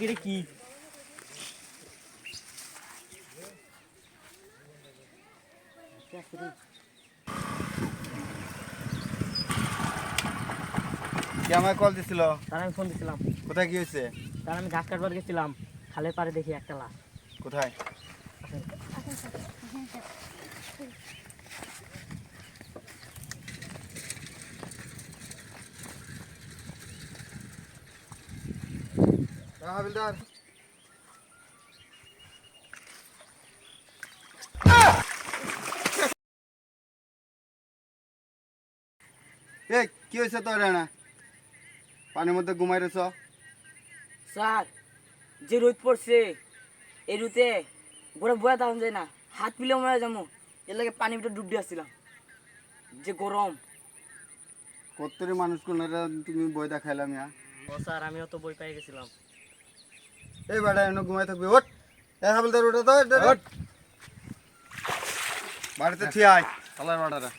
দেখি রে কি কে আমায় কল দিছিল? তার আমি ফোন দিছিলাম। কোথায় কি হয়েছে? তার আমি ঘাস কাটবার গেছিলাম, খালের পাড়ে দেখি একটা লাশ। কোথায়? হাবিলদার, এই কি হয়েছে তোর? না পানির মধ্যে ঘুমাই রয়েছ? স্যার, যে রোদ পড়ছে এই রুতে গোড়া বয়া দাম যায় না, হাত পিলে মরা যাবো, এর লাগে পানির ভিতরে ডুব দিয়ে আসছিলাম। যে গরম। কত্তরি মানুষ কোন তুমি বই দেখাইলাম ইয়া। ও স্যার, আমিও তো বই পেয়ে গেছিলাম। এই বেটা এনে ঘুমাই থাকবি, ওঠ। এই হাবিলদার ওটা তো বাড়িতে ঠিক আয়, আল্লাহর বাড়ারা।